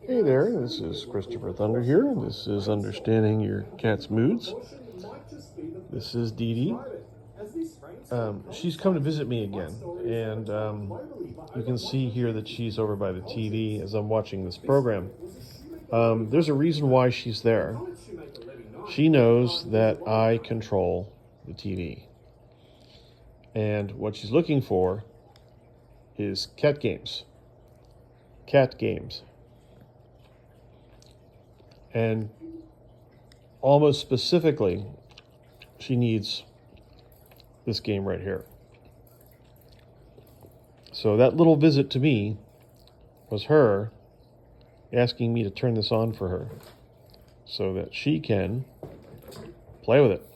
Hey there, this is Christopher Thunder here. This is Understanding Your Cat's Moods. This is Dee Dee. She's come to visit me again, and you can see here that she's over by the TV as I'm watching this program. There's a reason why she's there. She knows that I control the TV, and what she's looking for is cat games. Cat games. And almost specifically, she needs this game right here. So that little visit to me was her asking me to turn this on for her so that she can play with it.